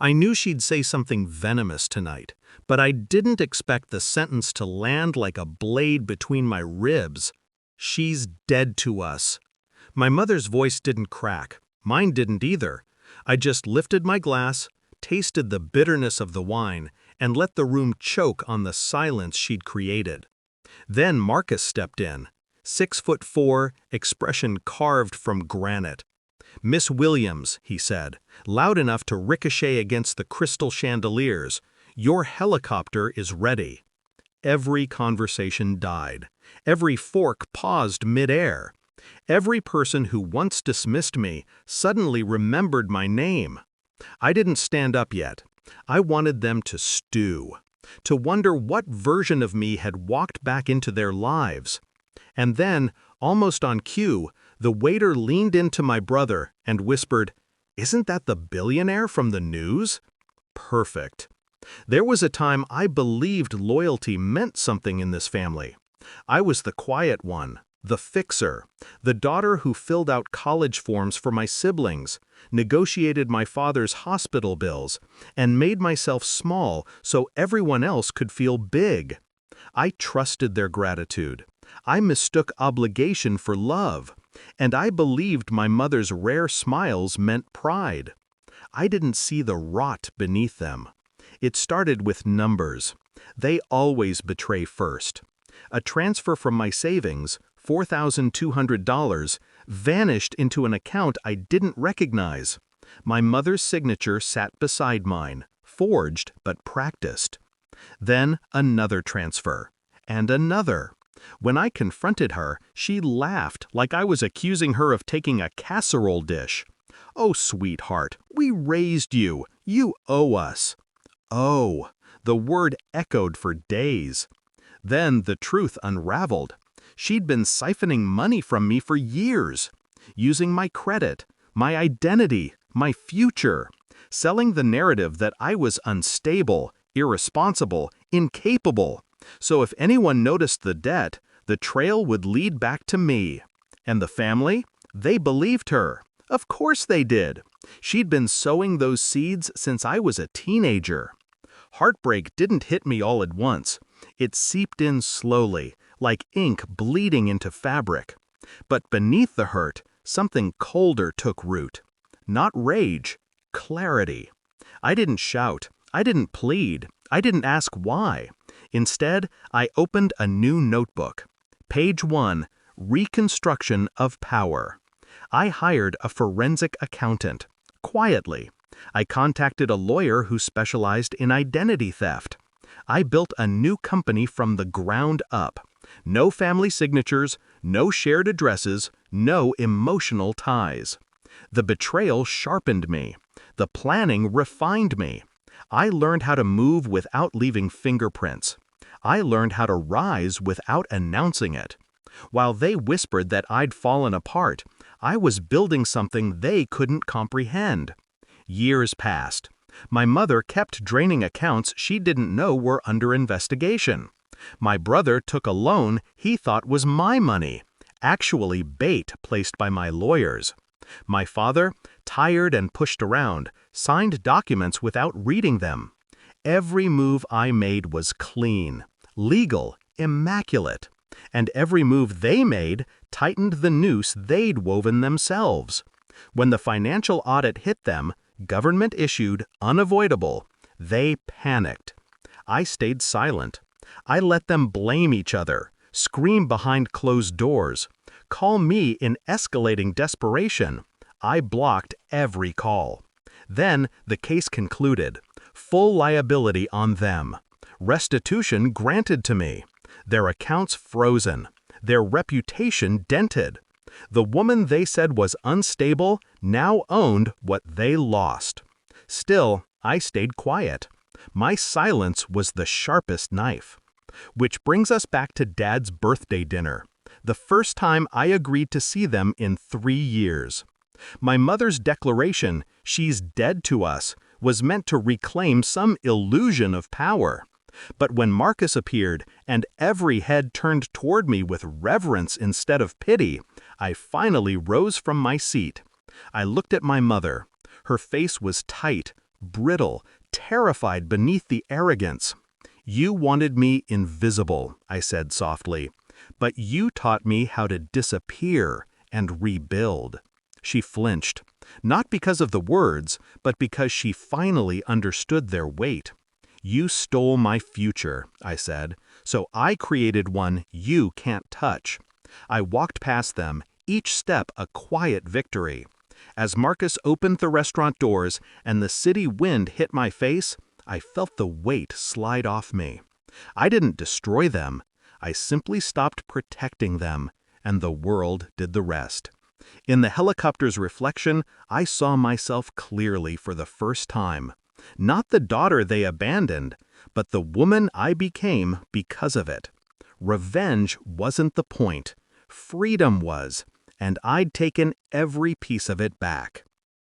I knew she'd say something venomous tonight, but I didn't expect the sentence to land like a blade between my ribs. She's dead to us. My mother's voice didn't crack. Mine didn't either. I just lifted my glass, tasted the bitterness of the wine, and let the room choke on the silence she'd created. Then Marcus stepped in. 6'4", expression carved from granite. "Miss Williams," he said, loud enough to ricochet against the crystal chandeliers, "your helicopter is ready." Every conversation died. Every fork paused mid-air. Every person who once dismissed me suddenly remembered my name. I didn't stand up yet. I wanted them to stew, to wonder what version of me had walked back into their lives. And then, almost on cue, the waiter leaned into my brother and whispered, "Isn't that the billionaire from the news?" Perfect. There was a time I believed loyalty meant something in this family. I was the quiet one, the fixer, the daughter who filled out college forms for my siblings, negotiated my father's hospital bills, and made myself small so everyone else could feel big. I trusted their gratitude. I mistook obligation for love, and I believed my mother's rare smiles meant pride. I didn't see the rot beneath them. It started with numbers. They always betray first. A transfer from my savings, $4,200, vanished into an account I didn't recognize. My mother's signature sat beside mine, forged but practiced. Then another transfer, and another. When I confronted her, she laughed like I was accusing her of taking a casserole dish. "Oh, sweetheart, we raised you. You owe us." Oh, the word echoed for days. Then the truth unraveled. She'd been siphoning money from me for years, using my credit, my identity, my future, selling the narrative that I was unstable, irresponsible, incapable. So if anyone noticed the debt, the trail would lead back to me. And the family? They believed her. Of course they did. She'd been sowing those seeds since I was a teenager. Heartbreak didn't hit me all at once. It seeped in slowly, like ink bleeding into fabric. But beneath the hurt, something colder took root. Not rage, clarity. I didn't shout. I didn't plead. I didn't ask why. Instead, I opened a new notebook. Page 1, Reconstruction of Power. I hired a forensic accountant. Quietly. I contacted a lawyer who specialized in identity theft. I built a new company from the ground up. No family signatures, no shared addresses, no emotional ties. The betrayal sharpened me. The planning refined me. I learned how to move without leaving fingerprints. I learned how to rise without announcing it. While they whispered that I'd fallen apart, I was building something they couldn't comprehend. Years passed. My mother kept draining accounts she didn't know were under investigation. My brother took a loan he thought was my money, actually bait placed by my lawyers. My father, tired and pushed around, signed documents without reading them. Every move I made was clean, legal, immaculate. And every move they made tightened the noose they'd woven themselves. When the financial audit hit them, government issued, unavoidable, they panicked. I stayed silent. I let them blame each other, scream behind closed doors, call me in escalating desperation. I blocked every call. Then the case concluded. Full liability on them. Restitution granted to me. Their accounts frozen. Their reputation dented. The woman they said was unstable now owned what they lost. Still, I stayed quiet. My silence was the sharpest knife. Which brings us back to Dad's birthday dinner, the first time I agreed to see them in 3 years. My mother's declaration, "She's dead to us," was meant to reclaim some illusion of power. But when Marcus appeared and every head turned toward me with reverence instead of pity, I finally rose from my seat. I looked at my mother. Her face was tight, brittle, terrified beneath the arrogance. "You wanted me invisible," I said softly, "but you taught me how to disappear and rebuild." She flinched, not because of the words, but because she finally understood their weight. "You stole my future," I said, "so I created one you can't touch." I walked past them, each step a quiet victory. As Marcus opened the restaurant doors and the city wind hit my face, I felt the weight slide off me. I didn't destroy them. I simply stopped protecting them, and the world did the rest. In the helicopter's reflection, I saw myself clearly for the first time. Not the daughter they abandoned, but the woman I became because of it. Revenge wasn't the point. Freedom was, and I'd taken every piece of it back.